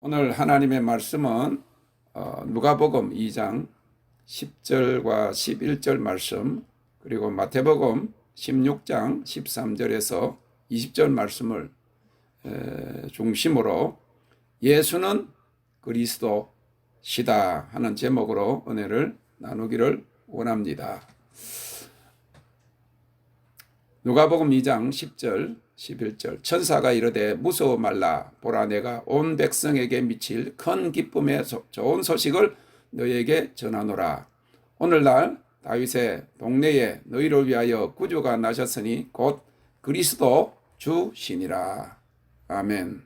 오늘 하나님의 말씀은 누가복음 2장 10절과 11절 말씀, 그리고 마태복음 16장 13절에서 20절 말씀을 중심으로 예수는 그리스도시다 하는 제목으로 은혜를 나누기를 원합니다. 누가복음 2장 10절 11절 천사가 이르되 무서워 말라. 보라, 내가 온 백성에게 미칠 큰 기쁨의 좋은 소식을 너에게 전하노라. 오늘날 다윗의 동네에 너희를 위하여 구주가 나셨으니 곧 그리스도 주시니라. 아멘.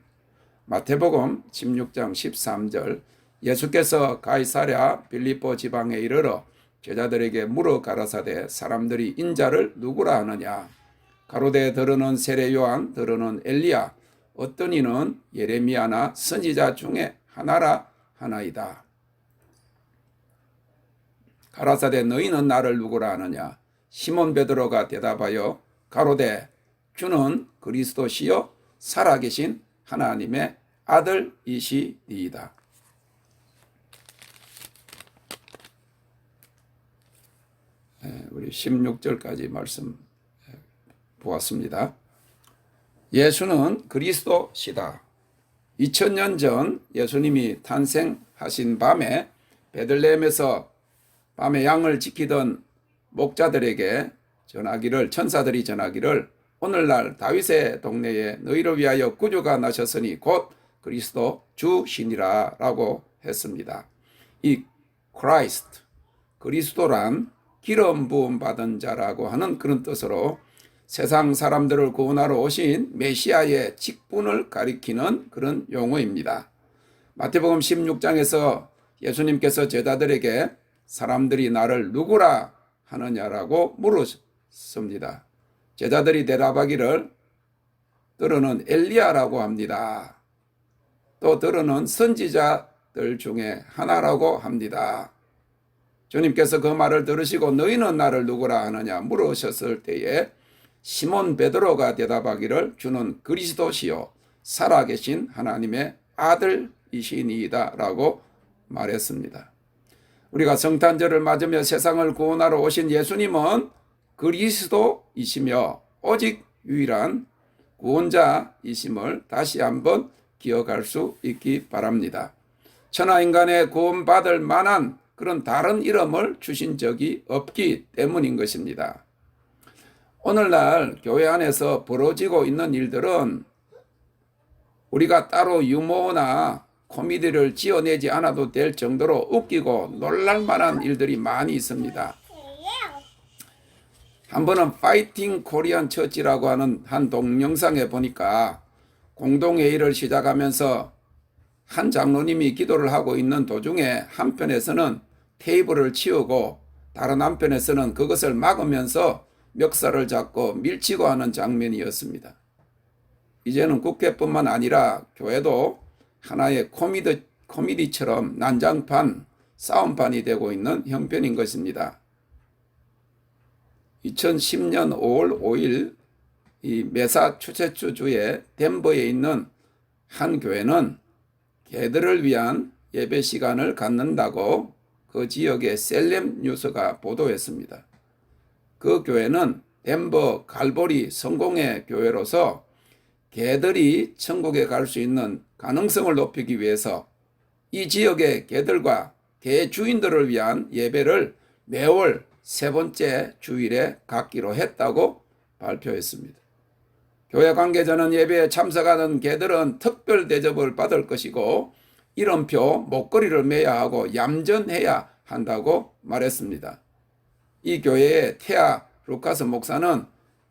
마태복음 16장 13절 예수께서 가이사랴 빌립보 지방에 이르러 제자들에게 물어 가라사대 사람들이 인자를 누구라 하느냐. 가로되 더러는 세례 요한, 더러는 엘리야, 어떤 이는 예레미야나 선지자 중에 하나라 하나이다. 가라사대 너희는 나를 누구라 하느냐. 시몬 베드로가 대답하여 가로되 주는 그리스도시요 살아계신 하나님의 아들이시니이다. 우리 16절까지 말씀 보았습니다. 예수는 그리스도시다. 2000년 전 예수님이 탄생하신 밤에 베들레헴에서 밤에 양을 지키던 목자들에게 전하기를, 천사들이 전하기를 오늘날 다윗의 동네에 너희를 위하여 구주가 나셨으니 곧 그리스도 주시니라 라고 했습니다. 이 크라이스트, 그리스도란 기름 부음 받은 자라고 하는 그런 뜻으로 세상 사람들을 구원하러 오신 메시아의 직분을 가리키는 그런 용어입니다. 마태복음 16장에서 예수님께서 제자들에게 사람들이 나를 누구라 하느냐라고 물었습니다. 제자들이 대답하기를 더러는 엘리야라고 합니다. 또 더러는 선지자들 중에 하나라고 합니다. 주님께서 그 말을 들으시고 너희는 나를 누구라 하느냐 물으셨을 때에 시몬 베드로가 대답하기를 주는 그리스도시요 살아계신 하나님의 아들이시니이다 라고 말했습니다. 우리가 성탄절을 맞으며 세상을 구원하러 오신 예수님은 그리스도이시며 오직 유일한 구원자이심을 다시 한번 기억할 수 있기 바랍니다. 천하인간의 구원받을 만한 그런 다른 이름을 주신 적이 없기 때문인 것입니다. 오늘날 교회 안에서 벌어지고 있는 일들은 우리가 따로 유머나 코미디를 지어내지 않아도 될 정도로 웃기고 놀랄만한 일들이 많이 있습니다. 한 번은 파이팅 코리안 처치라고 하는 한 동영상에 보니까 공동회의를 시작하면서 한 장로님이 기도를 하고 있는 도중에 한편에서는 테이블을 치우고 다른 한편에서는 그것을 막으면서 멱살을 잡고 밀치고 하는 장면이었습니다. 이제는 국회뿐만 아니라 교회도 하나의 코미디처럼 난장판, 싸움판이 되고 있는 형편인 것입니다. 2010년 5월 5일 이 매사추세츠주의 덴버에 있는 한 교회는 개들을 위한 예배 시간을 갖는다고 그 지역의 셀렘 뉴스가 보도했습니다. 그 교회는 덴버 갈보리 성공의 교회로서 개들이 천국에 갈 수 있는 가능성을 높이기 위해서 이 지역의 개들과 개 주인들을 위한 예배를 매월 세 번째 주일에 갖기로 했다고 발표했습니다. 교회 관계자는 예배에 참석하는 개들은 특별 대접을 받을 것이고 이름표 목걸이를 매야 하고 얌전해야 한다고 말했습니다. 이 교회의 테아 루카스 목사는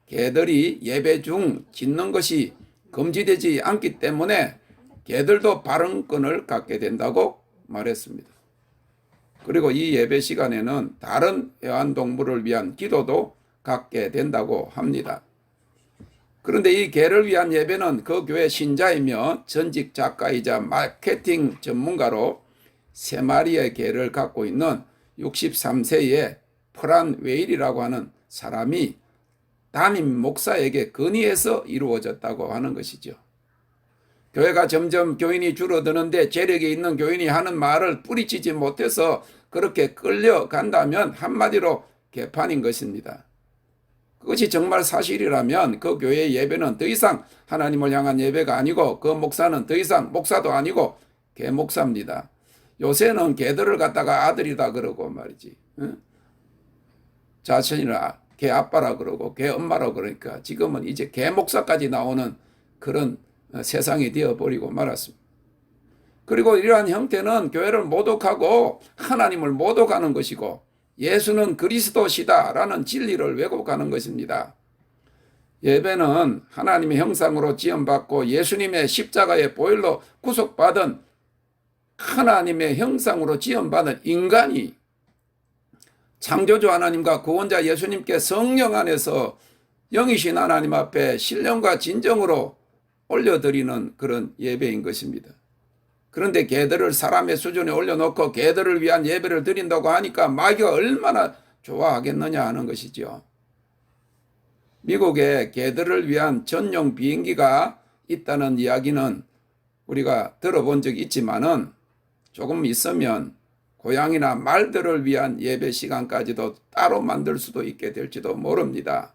개들이 예배 중 짖는 것이 금지되지 않기 때문에 개들도 발언권을 갖게 된다고 말했습니다. 그리고 이 예배 시간에는 다른 애완동물을 위한 기도도 갖게 된다고 합니다. 그런데 이 개를 위한 예배는 그 교회 신자이며 전직 작가이자 마케팅 전문가로 3마리의 개를 갖고 있는 63세의 프란 웨일이라고 하는 사람이 담임 목사에게 건의해서 이루어졌다고 하는 것이죠. 교회가 점점 교인이 줄어드는데 재력이 있는 교인이 하는 말을 뿌리치지 못해서 그렇게 끌려간다면 한마디로 개판인 것입니다. 그것이 정말 사실이라면 그 교회의 예배는 더 이상 하나님을 향한 예배가 아니고 그 목사는 더 이상 목사도 아니고 개목사입니다. 요새는 개들을 갖다가 아들이다 그러고 말이지. 자신이나 개 아빠라 그러고 개 엄마라 그러니까 지금은 이제 개 목사까지 나오는 그런 세상이 되어버리고 말았습니다. 그리고 이러한 형태는 교회를 모독하고 하나님을 모독하는 것이고 예수는 그리스도시다라는 진리를 왜곡하는 것입니다. 예배는 하나님의 형상으로 지음받고 예수님의 십자가의 보혈로 구속받은 하나님의 형상으로 지음받은 인간이 창조주 하나님과 구원자 예수님께 성령 안에서 영이신 하나님 앞에 신령과 진정으로 올려드리는 그런 예배인 것입니다. 그런데 개들을 사람의 수준에 올려놓고 개들을 위한 예배를 드린다고 하니까 마귀가 얼마나 좋아하겠느냐 하는 것이죠. 미국에 개들을 위한 전용 비행기가 있다는 이야기는 우리가 들어본 적이 있지만은 조금 있으면 고양이나 말들을 위한 예배 시간까지도 따로 만들 수도 있게 될지도 모릅니다.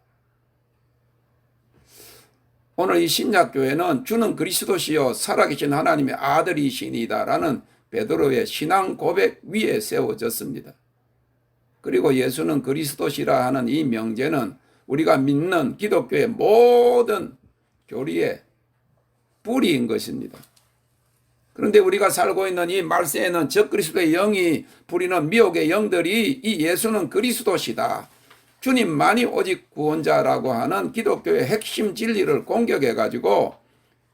오늘 이 신약교회는 주는 그리스도시요 살아계신 하나님의 아들이시니다라는 베드로의 신앙 고백 위에 세워졌습니다. 그리고 예수는 그리스도시라 하는 이 명제는 우리가 믿는 기독교의 모든 교리의 뿌리인 것입니다. 그런데 우리가 살고 있는 이 말세에는 적그리스도의 영이 부리는 미혹의 영들이 이 예수는 그리스도시다, 주님만이 오직 구원자라고 하는 기독교의 핵심 진리를 공격해가지고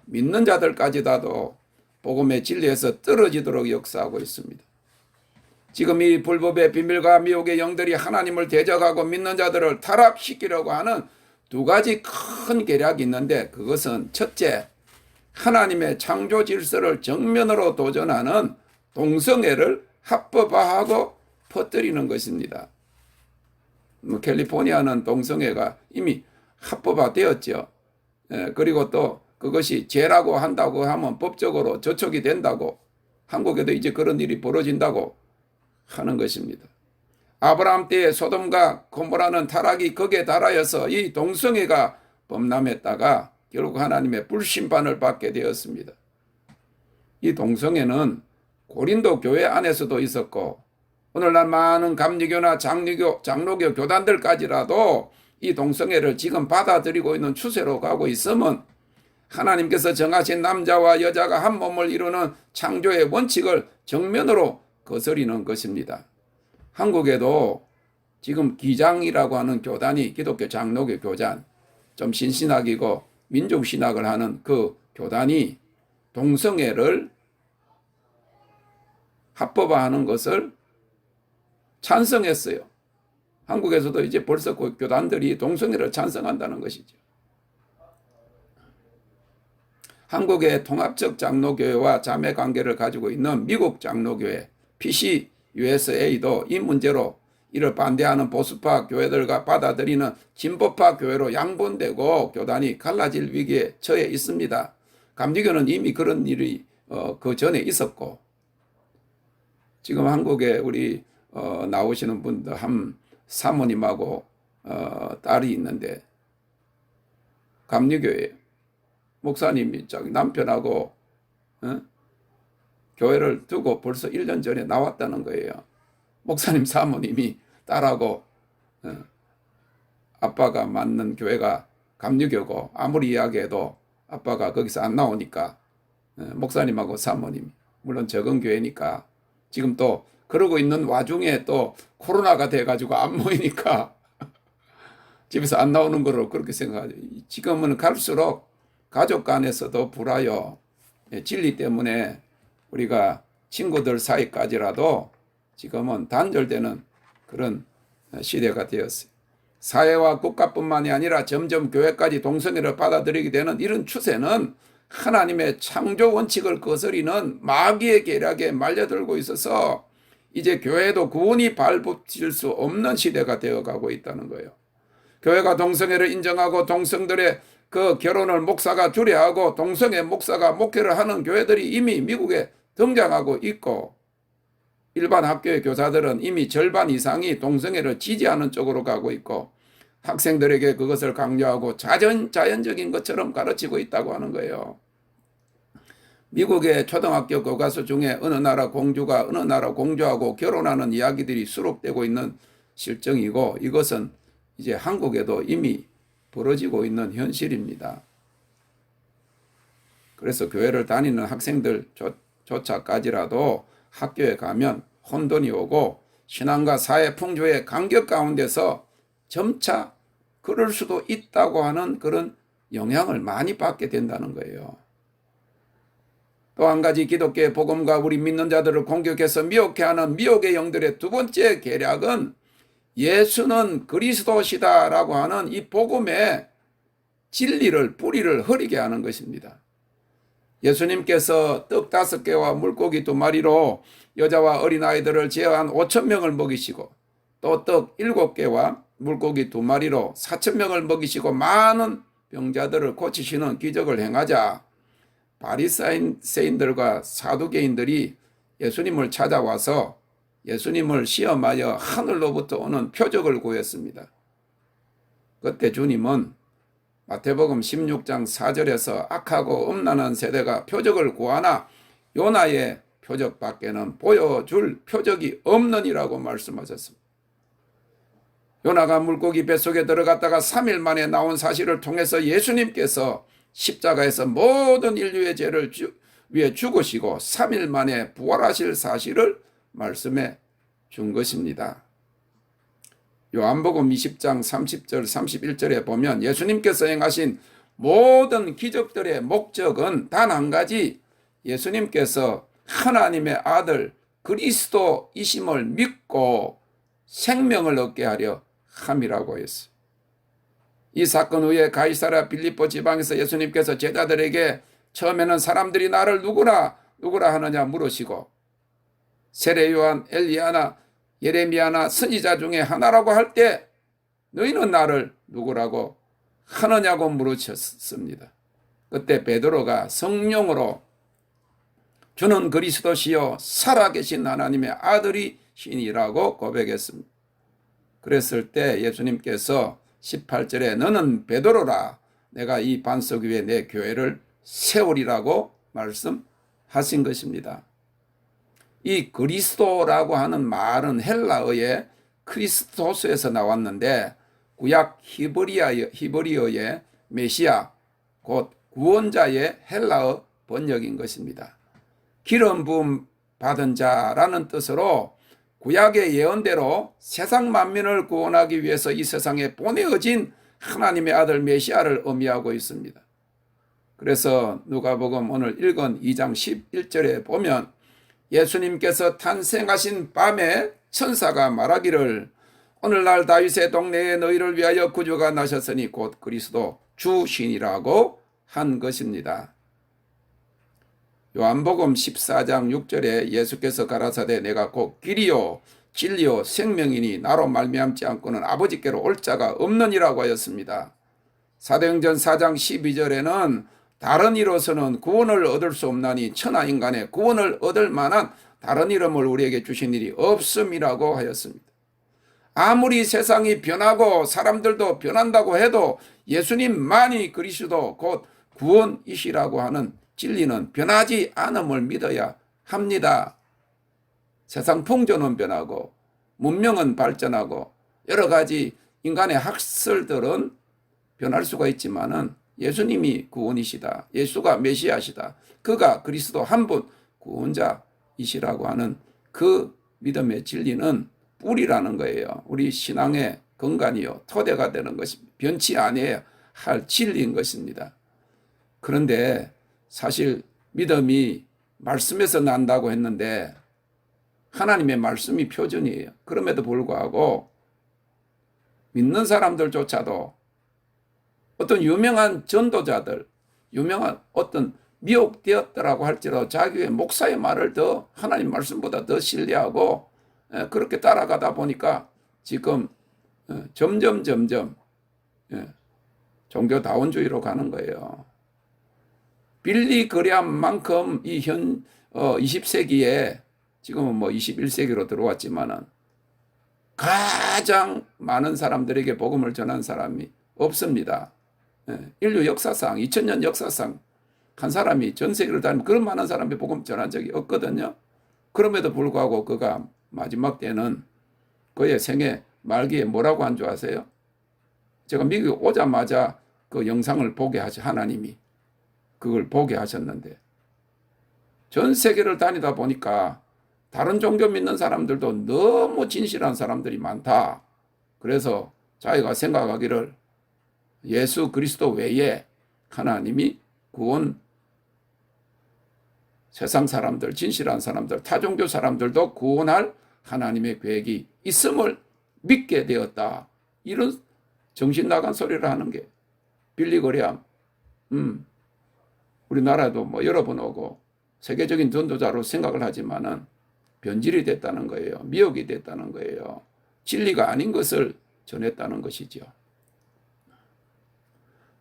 믿는 자들까지도 복음의 진리에서 떨어지도록 역사하고 있습니다. 지금 이 불법의 비밀과 미혹의 영들이 하나님을 대적하고 믿는 자들을 타락시키려고 하는 두 가지 큰 계략이 있는데, 그것은 첫째, 하나님의 창조 질서를 정면으로 도전하는 동성애를 합법화하고 퍼뜨리는 것입니다. 캘리포니아는 동성애가 이미 합법화되었죠. 그리고 또 그것이 죄라고 한다고 하면 법적으로 저촉이 된다고, 한국에도 이제 그런 일이 벌어진다고 하는 것입니다. 아브라함 때에 소돔과 고모라는 타락이 극에 달하여서 이 동성애가 범람했다가 결국 하나님의 불심판을 받게 되었습니다. 이 동성애는 고린도 교회 안에서도 있었고 오늘날 많은 감리교나 장로교 교단들까지라도 이 동성애를 지금 받아들이고 있는 추세로 가고 있으면 하나님께서 정하신 남자와 여자가 한 몸을 이루는 창조의 원칙을 정면으로 거스리는 것입니다. 한국에도 지금 기장이라고 하는 교단이 기독교 장로교 교단, 좀 신신학이고 민족신학을 하는 그 교단이 동성애를 합법화하는 것을 찬성했어요. 한국에서도 이제 벌써 그 교단들이 동성애를 찬성한다는 것이죠. 한국의 통합적 장로교회와 자매관계를 가지고 있는 미국 장로교회 PCUSA도 이 문제로 이를 반대하는 보수파 교회들과 받아들이는 진보파 교회로 양분되고 교단이 갈라질 위기에 처해 있습니다. 감리교는 이미 그런 일이 그 전에 있었고, 지금 한국에 우리 나오시는 분들 한 사모님하고 딸이 있는데 감리교회예요. 목사님이 자기 남편하고 교회를 두고 벌써 1년 전에 나왔다는 거예요. 목사님 사모님이 딸하고 아빠가 맞는 교회가 감리교고 아무리 이야기해도 아빠가 거기서 안 나오니까 목사님하고 사모님, 물론 적은 교회니까 지금 또 그러고 있는 와중에 또 코로나가 돼가지고 안 모이니까 집에서 안 나오는 거로 그렇게 생각하죠. 지금은 갈수록 가족 간에서도 불화요, 진리 때문에 우리가 친구들 사이까지라도 지금은 단절되는 그런 시대가 되었어요. 사회와 국가뿐만이 아니라 점점 교회까지 동성애를 받아들이게 되는 이런 추세는 하나님의 창조 원칙을 거스리는 마귀의 계략에 말려들고 있어서 이제 교회도 구원이 발붙일 수 없는 시대가 되어가고 있다는 거예요. 교회가 동성애를 인정하고 동성들의 그 결혼을 목사가 주례하고 동성애 목사가 목회를 하는 교회들이 이미 미국에 등장하고 있고, 일반 학교의 교사들은 이미 절반 이상이 동성애를 지지하는 쪽으로 가고 있고, 학생들에게 그것을 강요하고 자연적인 것처럼 가르치고 있다고 하는 거예요. 미국의 초등학교 교과서 중에 어느 나라 공주가 어느 나라 공주하고 결혼하는 이야기들이 수록되고 있는 실정이고, 이것은 이제 한국에도 이미 벌어지고 있는 현실입니다. 그래서 교회를 다니는 학생들조차까지라도 학교에 가면 혼돈이 오고 신앙과 사회 풍조의 간격 가운데서 점차 그럴 수도 있다고 하는 그런 영향을 많이 받게 된다는 거예요. 또 한 가지, 기독교의 복음과 우리 믿는 자들을 공격해서 미혹해하는 미혹의 영들의 두 번째 계략은 예수는 그리스도시다라고 하는 이 복음의 진리를, 뿌리를 흐리게 하는 것입니다. 예수님께서 떡 5개와 물고기 2마리로 여자와 어린아이들을 제한 5,000명을 먹이시고, 또 떡 7개와 물고기 2마리로 4,000명을 먹이시고 많은 병자들을 고치시는 기적을 행하자 바리새인들과 사두개인들이 예수님을 찾아와서 예수님을 시험하여 하늘로부터 오는 표적을 구했습니다. 그때 주님은 마태복음 16장 4절에서 악하고 음란한 세대가 표적을 구하나 요나의 표적밖에는 보여줄 표적이 없느니라고 말씀하셨습니다. 요나가 물고기 뱃속에 들어갔다가 3일 만에 나온 사실을 통해서 예수님께서 십자가에서 모든 인류의 죄를 위해 죽으시고 3일 만에 부활하실 사실을 말씀해 준 것입니다. 요한복음 20장 30절 31절에 보면 예수님께서 행하신 모든 기적들의 목적은 단 한 가지, 예수님께서 하나님의 아들 그리스도이심을 믿고 생명을 얻게 하려 함이라고 했어요. 이 사건 후에 가이사랴 빌립보 지방에서 예수님께서 제자들에게 처음에는 사람들이 나를 누구라 하느냐 물으시고, 세례 요한, 엘리야나, 예레미야나 선지자 중에 하나라고 할 때 너희는 나를 누구라고 하느냐고 물으셨습니다. 그때 베드로가 성령으로 주는 그리스도시요 살아계신 하나님의 아들이시니라고 고백했습니다. 그랬을 때 예수님께서 18절에 너는 베드로라, 내가 이 반석 위에 내 교회를 세우리라고 말씀하신 것입니다. 이 그리스도라고 하는 말은 헬라어의 크리스토스에서 나왔는데 구약 히브리어의 메시아, 곧 구원자의 헬라어 번역인 것입니다. 기름 부음 받은 자라는 뜻으로 구약의 예언대로 세상 만민을 구원하기 위해서 이 세상에 보내어진 하나님의 아들 메시아를 의미하고 있습니다. 그래서 누가복음 오늘 읽은 2장 11절에 보면 예수님께서 탄생하신 밤에 천사가 말하기를 오늘날 다윗의 동네에 너희를 위하여 구주가 나셨으니 곧 그리스도 주신이라고 한 것입니다. 요한복음 14장 6절에 예수께서 가라사대 내가 곧 길이요 진리요 생명이니 나로 말미암지 않고는 아버지께로 올 자가 없느니라고 하였습니다. 사도행전 4장 12절에는 다른 이로서는 구원을 얻을 수 없나니 천하 인간의 구원을 얻을 만한 다른 이름을 우리에게 주신 일이 없음이라고 하였습니다. 아무리 세상이 변하고 사람들도 변한다고 해도 예수님만이 그리스도 곧 구원이시라고 하는 진리는 변하지 않음을 믿어야 합니다. 세상 풍조는 변하고 문명은 발전하고 여러 가지 인간의 학설들은 변할 수가 있지만은 예수님이 구원이시다, 예수가 메시아시다, 그가 그리스도 한 분 구원자이시라고 하는 그 믿음의 진리는 뿌리라는 거예요. 우리 신앙의 근간이요 토대가 되는 것입니다. 변치 아니해야 할 진리인 것입니다. 그런데 사실 믿음이 말씀에서 난다고 했는데 하나님의 말씀이 표준이에요. 그럼에도 불구하고 믿는 사람들조차도 어떤 유명한 전도자들, 유명한 어떤 미혹되었더라고 할지라도 자기의 목사의 말을 더 하나님 말씀보다 더 신뢰하고 그렇게 따라가다 보니까 지금 점점 종교다원주의로 가는 거예요. 빌리 그레함만큼 이 20세기에 지금은 뭐 21세기로 들어왔지만은 가장 많은 사람들에게 복음을 전한 사람이 없습니다. 인류 역사상 2000년 역사상 한 사람이 전 세계를 다니면 그런 많은 사람이 복음 전한 적이 없거든요. 그럼에도 불구하고 그가 마지막 때는 그의 생애 말기에 뭐라고 한 줄 아세요? 제가 미국에 오자마자 그 영상을 보게 하나님이 그걸 보게 하셨는데 전 세계를 다니다 보니까 다른 종교 믿는 사람들도 너무 진실한 사람들이 많다. 그래서 자기가 생각하기를 예수 그리스도 외에 하나님이 구원 세상 사람들, 진실한 사람들, 타종교 사람들도 구원할 하나님의 계획이 있음을 믿게 되었다. 이런 정신 나간 소리를 하는 게 빌리 그레함. 우리나라도 뭐 여러 번 오고 세계적인 전도자로 생각을 하지만은 변질이 됐다는 거예요. 미혹이 됐다는 거예요. 진리가 아닌 것을 전했다는 것이죠.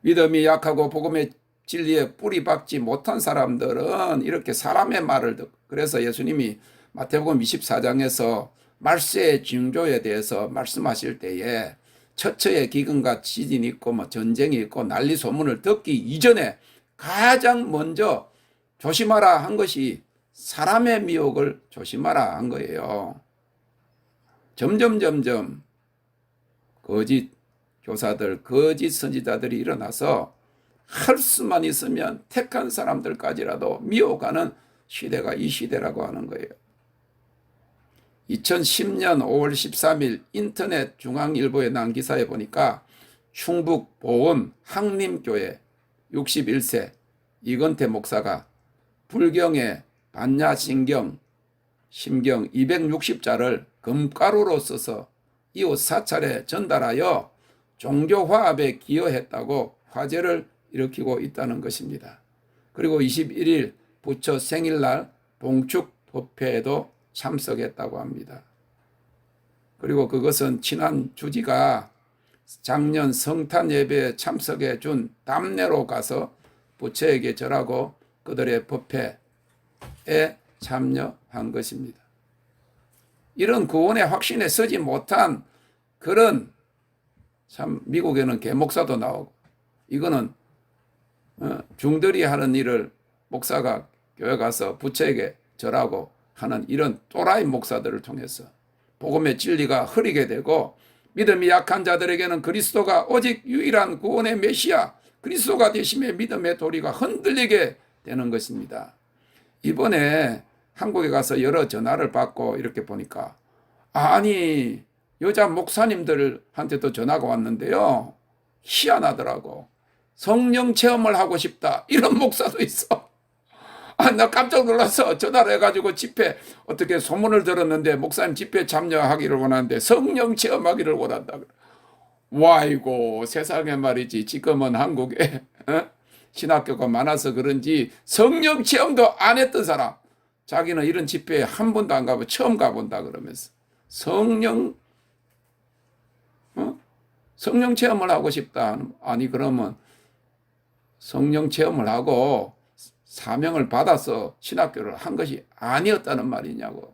믿음이 약하고 복음의 진리에 뿌리 박지 못한 사람들은 이렇게 사람의 말을 듣고, 그래서 예수님이 마태복음 24장에서 말세의 징조에 대해서 말씀하실 때에 처처에 기근과 지진이 있고 뭐 전쟁이 있고 난리 소문을 듣기 이전에 가장 먼저 조심하라 한 것이 사람의 미혹을 조심하라 한 거예요. 점점 거짓 교사들, 거짓 선지자들이 일어나서 할 수만 있으면 택한 사람들까지라도 미혹하는 시대가 이 시대라고 하는 거예요. 2010년 5월 13일 인터넷 중앙일보에 난 기사에 보니까 충북 보은 항림교회 61세 이건태 목사가 불경의 반야신경 심경 260자를 금가루로 써서 이웃 사찰에 전달하여 종교화합에 기여했다고 화제를 일으키고 있다는 것입니다. 그리고 21일 부처 생일날 봉축 법회에도 참석했다고 합니다. 그리고 그것은 친한 주지가 작년 성탄 예배에 참석해 준 담내로 가서 부처에게 절하고 그들의 법회에 참여한 것입니다. 이런 구원의 확신에 서지 못한 그런 참 미국에는 개목사도 나오고 이거는 중들이 하는 일을 목사가 교회 가서 부처에게 절하고 하는 이런 또라이 목사들을 통해서 복음의 진리가 흐리게 되고 믿음이 약한 자들에게는 그리스도가 오직 유일한 구원의 메시아 그리스도가 되심의 믿음의 도리가 흔들리게 되는 것입니다. 이번에 한국에 가서 여러 전화를 받고 이렇게 보니까 아니 여자 목사님들한테도 전화가 왔는데요. 희한하더라고. 성령 체험을 하고 싶다. 이런 목사도 있어. 나 깜짝 놀라서 전화를 해가지고 집회 어떻게 소문을 들었는데 목사님 집회 참여하기를 원하는데 성령 체험하기를 원한다. 와 이고 세상에 말이지 지금은 한국에 신학교가 많아서 그런지 성령 체험도 안 했던 사람 자기는 이런 집회에 한 번도 안 가고 처음 가본다 그러면서 성령 체험을 하고 싶다. 아니 그러면 성령 체험을 하고 사명을 받아서 신학교를 한 것이 아니었다는 말이냐고.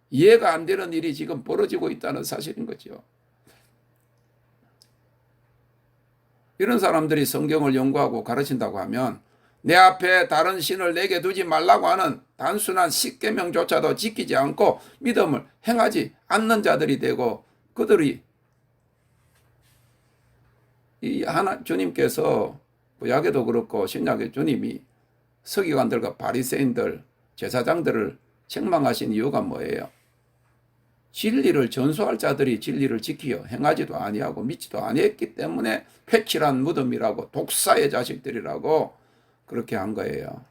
이해가 안 되는 일이 지금 벌어지고 있다는 사실인 거죠. 이런 사람들이 성경을 연구하고 가르친다고 하면 내 앞에 다른 신을 내게 두지 말라고 하는 단순한 십계명조차도 지키지 않고 믿음을 행하지 않는 자들이 되고 그들이 이 주님께서 구약에도 그렇고 신약의 주님이 서기관들과 바리새인들, 제사장들을 책망하신 이유가 뭐예요? 진리를 전수할 자들이 진리를 지키어 행하지도 아니하고 믿지도 아니했기 때문에 회칠한 무덤이라고 독사의 자식들이라고 그렇게 한 거예요.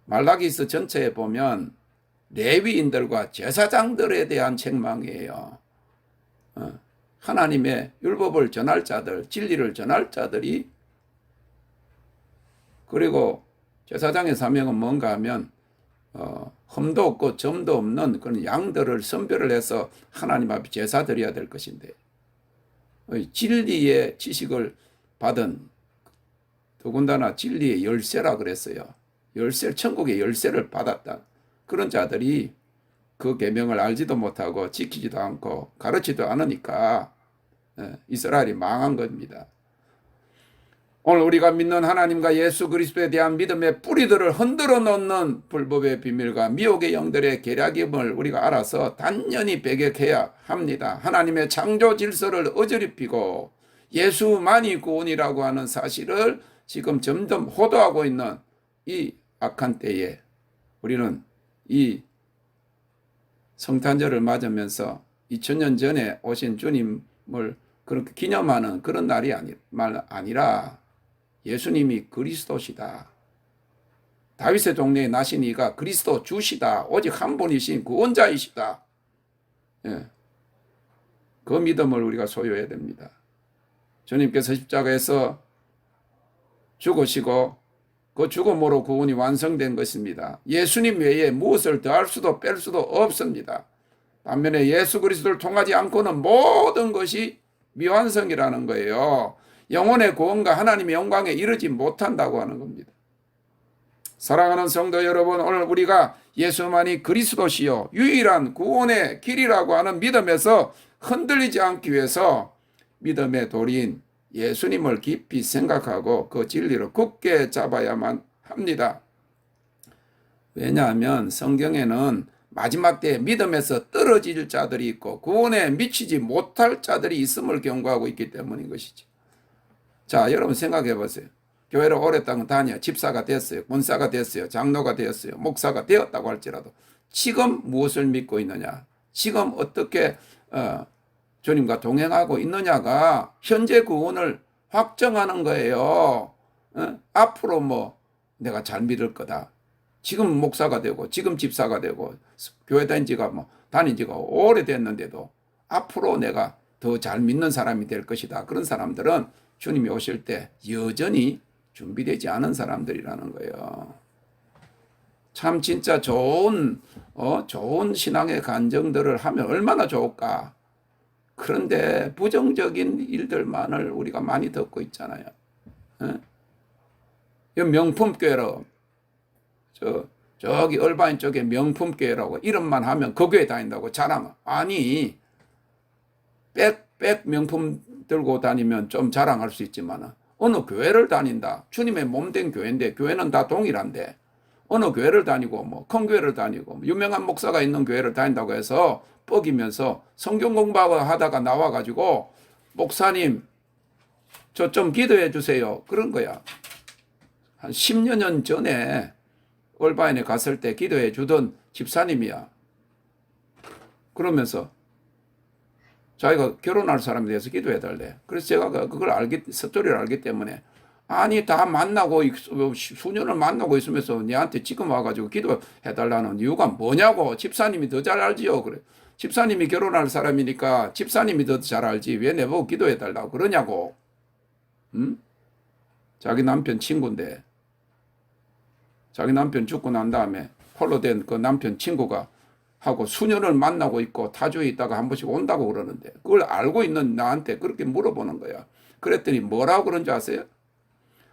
말라기서 전체에 보면 레위인들과 제사장들에 대한 책망이에요. 하나님의 율법을 전할 자들, 진리를 전할 자들이 그리고 제사장의 사명은 뭔가 하면 흠도 없고 점도 없는 그런 양들을 선별을 해서 하나님 앞에 제사 드려야 될 것인데 진리의 지식을 받은, 더군다나 진리의 열쇠라 그랬어요. 열쇠, 천국의 열쇠를 받았다. 그런 자들이 그 계명을 알지도 못하고 지키지도 않고 가르치지도 않으니까 이스라엘이 망한 겁니다. 오늘 우리가 믿는 하나님과 예수 그리스도에 대한 믿음의 뿌리들을 흔들어 놓는 불법의 비밀과 미혹의 영들의 계략임을 우리가 알아서 단연히 배격해야 합니다. 하나님의 창조 질서를 어지럽히고 예수만이 구원이라고 하는 사실을 지금 점점 호도하고 있는 이 악한 때에 우리는 이 성탄절을 맞으면서 2000년 전에 오신 주님을 그렇게 기념하는 그런 날이 아니라 예수님이 그리스도시다. 다윗의 동네에 나신 이가 그리스도 주시다. 오직 한 분이신 구원자이시다. 예. 그 믿음을 우리가 소유해야 됩니다. 주님께서 십자가에서 죽으시고 그 죽음으로 구원이 완성된 것입니다. 예수님 외에 무엇을 더할 수도 뺄 수도 없습니다. 반면에 예수 그리스도를 통하지 않고는 모든 것이 미완성이라는 거예요. 영혼의 구원과 하나님의 영광에 이르지 못한다고 하는 겁니다. 사랑하는 성도 여러분, 오늘 우리가 예수만이 그리스도시요 유일한 구원의 길이라고 하는 믿음에서 흔들리지 않기 위해서 믿음의 도리인 예수님을 깊이 생각하고 그 진리를 굳게 잡아야만 합니다. 왜냐하면 성경에는 마지막 때에 믿음에서 떨어질 자들이 있고 구원에 미치지 못할 자들이 있음을 경고하고 있기 때문인 것이죠. 자, 여러분 생각해 보세요. 교회를 오랫동안 다녀 집사가 됐어요. 권사가 됐어요. 장로가 되었어요. 목사가 되었다고 할지라도 지금 무엇을 믿고 있느냐, 지금 어떻게 주님과 동행하고 있느냐가 현재 구원을 확정하는 거예요. 앞으로 뭐 내가 잘 믿을 거다. 지금 목사가 되고 지금 집사가 되고 교회 다닌 지가 다닌 지가 오래됐는데도 앞으로 내가 더 잘 믿는 사람이 될 것이다. 그런 사람들은 주님이 오실 때 여전히 준비되지 않은 사람들이라는 거예요. 참 진짜 좋은 신앙의 간증들을 하면 얼마나 좋을까. 그런데 부정적인 일들만을 우리가 많이 듣고 있잖아요. 이 명품교회로 저기 얼바인 쪽에 명품교회라고 이름만 하면 그 교회 다닌다고 자랑. 아니 백 명품 들고 다니면 좀 자랑할 수 있지만 어느 교회를 다닌다. 주님의 몸된 교회인데 교회는 다 동일한데 어느 교회를 다니고 큰 교회를 다니고 유명한 목사가 있는 교회를 다닌다고 해서 뻐기면서 성경 공부하다가 나와가지고 목사님 저 좀 기도해 주세요. 그런 거야. 한 10여 년 전에 올바인에 갔을 때 기도해 주던 집사님이야. 그러면서 자기가 결혼할 사람에 대해서 기도해 달래. 그래서 제가 그걸 스토리를 알기 때문에 아니 다 만나고 수년을 만나고 있으면서 내한테 지금 와가지고 기도해 달라는 이유가 뭐냐고. 집사님이 더 잘 알지요. 그래. 집사님이 결혼할 사람이니까 집사님이 더 잘 알지 왜 내보고 기도해 달라고 그러냐고. 자기 남편 친구인데 자기 남편 죽고 난 다음에 홀로 된 그 남편 친구가 하고 수년을 만나고 있고 타주에 있다가 한 번씩 온다고 그러는데 그걸 알고 있는 나한테 그렇게 물어보는 거야. 그랬더니 뭐라고 그런 줄 아세요?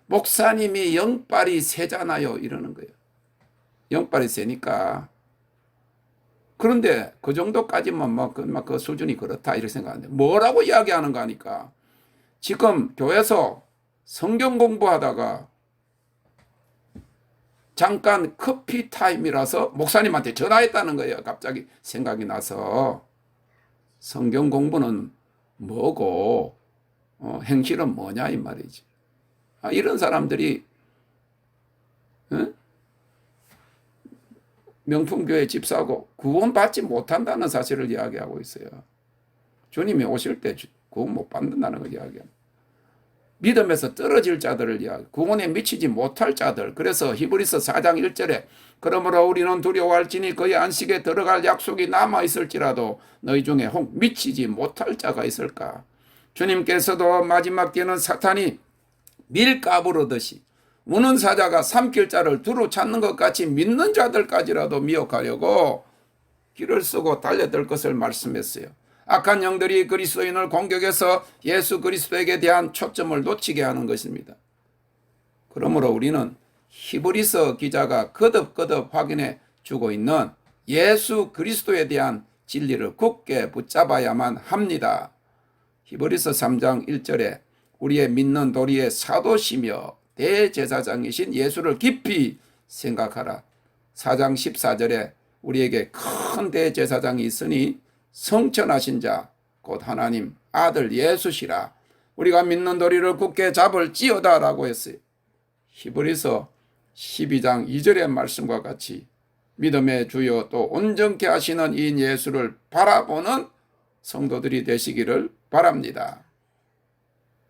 목사님이 영빨이 세잖아요 이러는 거예요. 영빨이 세니까. 그런데 그 정도까지만 그 수준이 그렇다 이렇게 생각하는데 뭐라고 이야기하는가 하니까 지금 교회에서 성경 공부하다가 잠깐 커피 타임이라서 목사님한테 전화했다는 거예요. 갑자기 생각이 나서 성경 공부는 뭐고 행실은 뭐냐 이 말이지. 이런 사람들이 명품교회 집사고 구원받지 못한다는 사실을 이야기하고 있어요. 주님이 오실 때 구원 못 받는다는 걸 이야기합니다. 믿음에서 떨어질 자들을 구원에 미치지 못할 자들. 그래서 히브리서 4장 1절에 그러므로 우리는 두려워할지니 그의 안식에 들어갈 약속이 남아있을지라도 너희 중에 혹 미치지 못할 자가 있을까. 주님께서도 마지막 때는 사탄이 밀가부르듯이 우는 사자가 삼킬 자를 두루 찾는 것 같이 믿는 자들까지라도 미혹하려고 길을 쓰고 달려들 것을 말씀했어요. 악한 영들이 그리스도인을 공격해서 예수 그리스도에게 대한 초점을 놓치게 하는 것입니다. 그러므로 우리는 히브리서 기자가 거듭거듭 확인해 주고 있는 예수 그리스도에 대한 진리를 굳게 붙잡아야만 합니다. 히브리서 3장 1절에 우리의 믿는 도리의 사도시며 대제사장이신 예수를 깊이 생각하라. 4장 14절에 우리에게 큰 대제사장이 있으니 성천하신 자 곧 하나님 아들 예수시라. 우리가 믿는 도리를 굳게 잡을지어다 라고 했어요. 히브리서 12장 2절의 말씀과 같이 믿음의 주요 또 온전케 하시는 이 예수를 바라보는 성도들이 되시기를 바랍니다.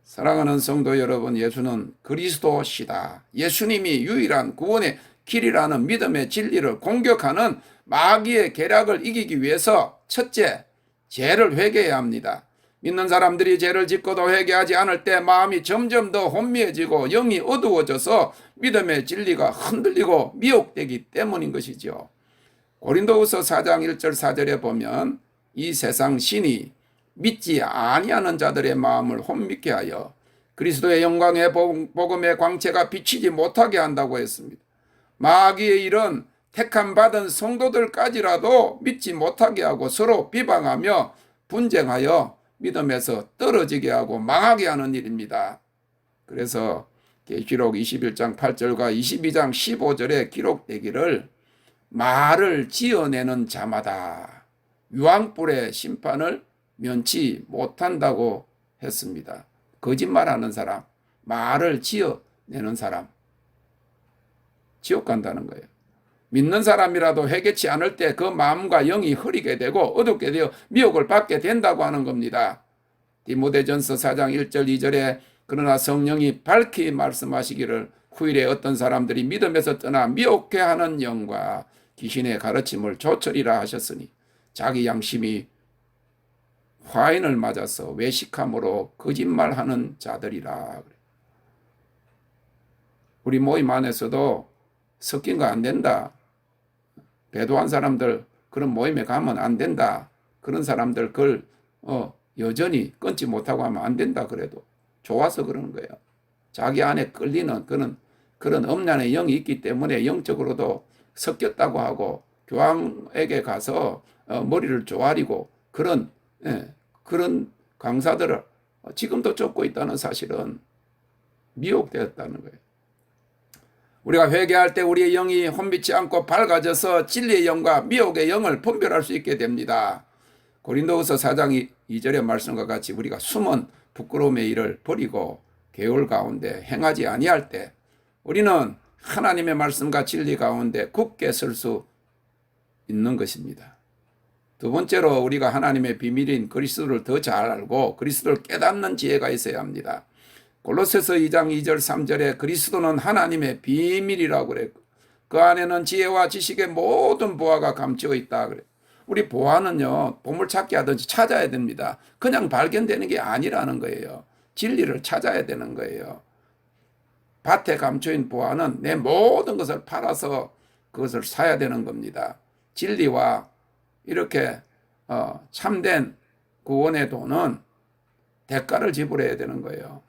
사랑하는 성도 여러분, 예수는 그리스도시다. 예수님이 유일한 구원의 길이라는 믿음의 진리를 공격하는 마귀의 계략을 이기기 위해서 첫째, 죄를 회개해야 합니다. 믿는 사람들이 죄를 짓고도 회개하지 않을 때 마음이 점점 더 혼미해지고 영이 어두워져서 믿음의 진리가 흔들리고 미혹되기 때문인 것이죠. 고린도후서 4장 1절 4절에 보면 이 세상 신이 믿지 아니하는 자들의 마음을 혼미케 하여 그리스도의 영광의 복음의 광채가 비치지 못하게 한다고 했습니다. 마귀의 일은 택함 받은 성도들까지라도 믿지 못하게 하고 서로 비방하며 분쟁하여 믿음에서 떨어지게 하고 망하게 하는 일입니다. 그래서 계시록 21장 8절과 22장 15절에 기록되기를 말을 지어내는 자마다 유황불의 심판을 면치 못한다고 했습니다. 거짓말하는 사람, 말을 지어내는 사람, 지옥 간다는 거예요. 믿는 사람이라도 회개치 않을 때 그 마음과 영이 흐리게 되고 어둡게 되어 미혹을 받게 된다고 하는 겁니다. 디모데전서 4장 1절 2절에 그러나 성령이 밝히 말씀하시기를 후일에 어떤 사람들이 믿음에서 떠나 미혹해 하는 영과 귀신의 가르침을 조철이라 하셨으니 자기 양심이 화인을 맞아서 외식함으로 거짓말하는 자들이라. 우리 모임 안에서도 섞인 거 안 된다. 배도한 사람들 그런 모임에 가면 안 된다. 그런 사람들 그걸 여전히 끊지 못하고 하면 안 된다. 그래도 좋아서 그러는 거예요. 자기 안에 끌리는 그런 음란의 영이 있기 때문에 영적으로도 섞였다고 하고 교황에게 가서 머리를 조아리고 그런 강사들을 지금도 쫓고 있다는 사실은 미혹되었다는 거예요. 우리가 회개할 때 우리의 영이 혼미치 않고 밝아져서 진리의 영과 미혹의 영을 분별할 수 있게 됩니다. 고린도후서 4장 2절의 말씀과 같이 우리가 숨은 부끄러움의 일을 버리고 계율 가운데 행하지 아니할 때 우리는 하나님의 말씀과 진리 가운데 굳게 설 수 있는 것입니다. 두 번째로 우리가 하나님의 비밀인 그리스도를 더 잘 알고 그리스도를 깨닫는 지혜가 있어야 합니다. 골로새서 2장 2절 3절에 그리스도는 하나님의 비밀이라고 그랬고 그 안에는 지혜와 지식의 모든 보화가 감추어 있다 그래. 우리 보화는요 보물찾기 하든지 찾아야 됩니다. 그냥 발견되는 게 아니라는 거예요. 진리를 찾아야 되는 거예요. 밭에 감춰인 보화는 내 모든 것을 팔아서 그것을 사야 되는 겁니다. 진리와 이렇게 참된 구원의 돈은 대가를 지불해야 되는 거예요.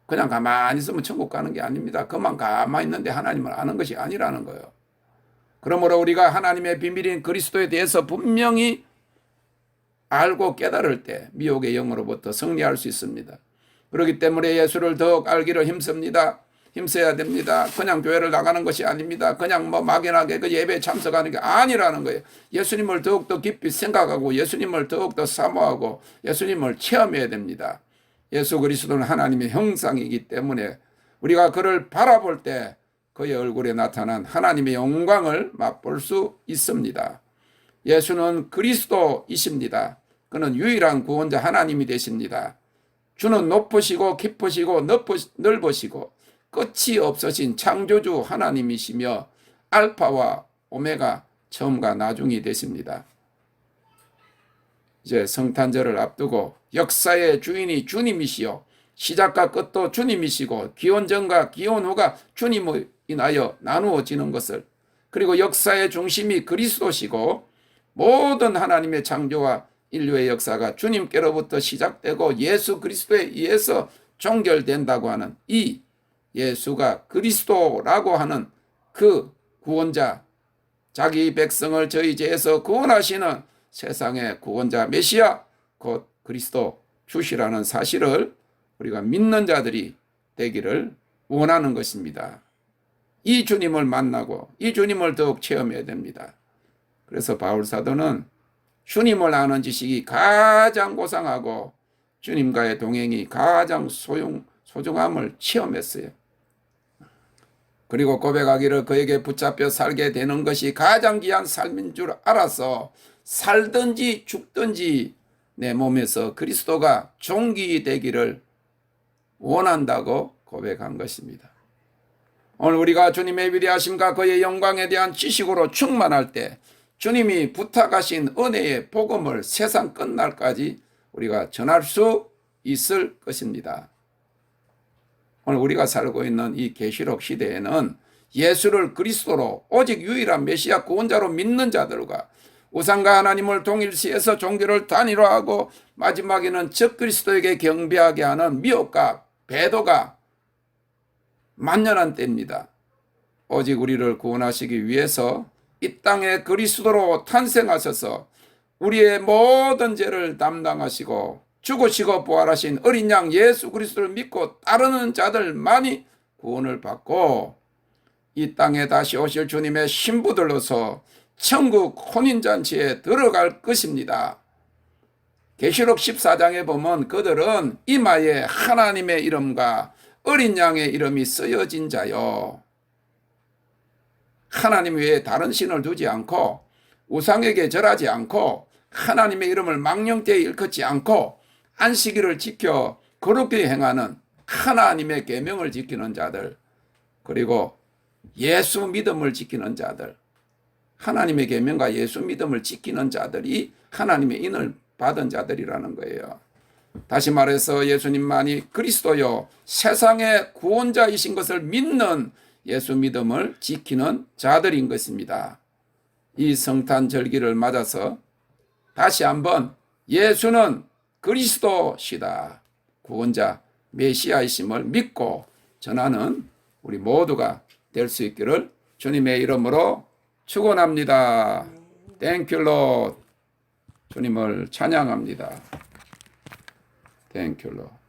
그냥 가만히 있으면 천국 가는 게 아닙니다. 그만 가만히 있는데 하나님을 아는 것이 아니라는 거예요. 그러므로 우리가 하나님의 비밀인 그리스도에 대해서 분명히 알고 깨달을 때 미혹의 영으로부터 승리할 수 있습니다. 그렇기 때문에 예수를 더욱 알기를 힘써야 됩니다. 그냥 교회를 나가는 것이 아닙니다. 그냥 막연하게 그 예배에 참석하는 게 아니라는 거예요. 예수님을 더욱더 깊이 생각하고 예수님을 더욱더 사모하고 예수님을 체험해야 됩니다. 예수 그리스도는 하나님의 형상이기 때문에 우리가 그를 바라볼 때 그의 얼굴에 나타난 하나님의 영광을 맛볼 수 있습니다. 예수는 그리스도이십니다. 그는 유일한 구원자 하나님이 되십니다. 주는 높으시고 깊으시고 넓으시고 끝이 없으신 창조주 하나님이시며 알파와 오메가 처음과 나중이 되십니다. 이제 성탄절을 앞두고 역사의 주인이 주님이시요 시작과 끝도 주님이시고 기원 전과 기원 후가 주님으로 인하여 나누어지는 것을 그리고 역사의 중심이 그리스도시고 모든 하나님의 창조와 인류의 역사가 주님께로부터 시작되고 예수 그리스도에 의해서 종결된다고 하는 이 예수가 그리스도라고 하는 그 구원자, 자기 백성을 저희 죄에서 구원하시는 세상의 구원자 메시아 곧 그리스도 주시라는 사실을 우리가 믿는 자들이 되기를 원하는 것입니다. 이 주님을 만나고 이 주님을 더욱 체험해야 됩니다. 그래서 바울 사도는 주님을 아는 지식이 가장 고상하고 주님과의 동행이 가장 소중함을 체험했어요. 그리고 고백하기를 그에게 붙잡혀 살게 되는 것이 가장 귀한 삶인 줄 알아서 살든지 죽든지 내 몸에서 그리스도가 존귀되기를 원한다고 고백한 것입니다. 오늘 우리가 주님의 위대하심과 그의 영광에 대한 지식으로 충만할 때 주님이 부탁하신 은혜의 복음을 세상 끝날까지 우리가 전할 수 있을 것입니다. 오늘 우리가 살고 있는 이 계시록 시대에는 예수를 그리스도로 오직 유일한 메시아 구원자로 믿는 자들과 우상과 하나님을 동일시해서 종교를 단일화하고 마지막에는 적그리스도에게 경배하게 하는 미혹과 배도가 만연한 때입니다. 오직 우리를 구원하시기 위해서 이 땅에 그리스도로 탄생하셔서 우리의 모든 죄를 담당하시고 죽으시고 부활하신 어린 양 예수 그리스도를 믿고 따르는 자들만이 구원을 받고 이 땅에 다시 오실 주님의 신부들로서 천국 혼인잔치에 들어갈 것입니다. 계시록 14장에 보면 그들은 이마에 하나님의 이름과 어린 양의 이름이 쓰여진 자요. 하나님 외에 다른 신을 두지 않고 우상에게 절하지 않고 하나님의 이름을 망령되이 일컫지 않고 안식일을 지켜 거룩히 행하는 하나님의 계명을 지키는 자들, 그리고 예수 믿음을 지키는 자들, 하나님의 계명과 예수 믿음을 지키는 자들이 하나님의 인을 받은 자들이라는 거예요. 다시 말해서 예수님만이 그리스도요 세상의 구원자이신 것을 믿는 예수 믿음을 지키는 자들인 것입니다. 이 성탄절기를 맞아서 다시 한번 예수는 그리스도시다, 구원자 메시아이심을 믿고 전하는 우리 모두가 될 수 있기를 주님의 이름으로 축원합니다. Thank you, Lord. 주님을 찬양합니다. Thank you, Lord.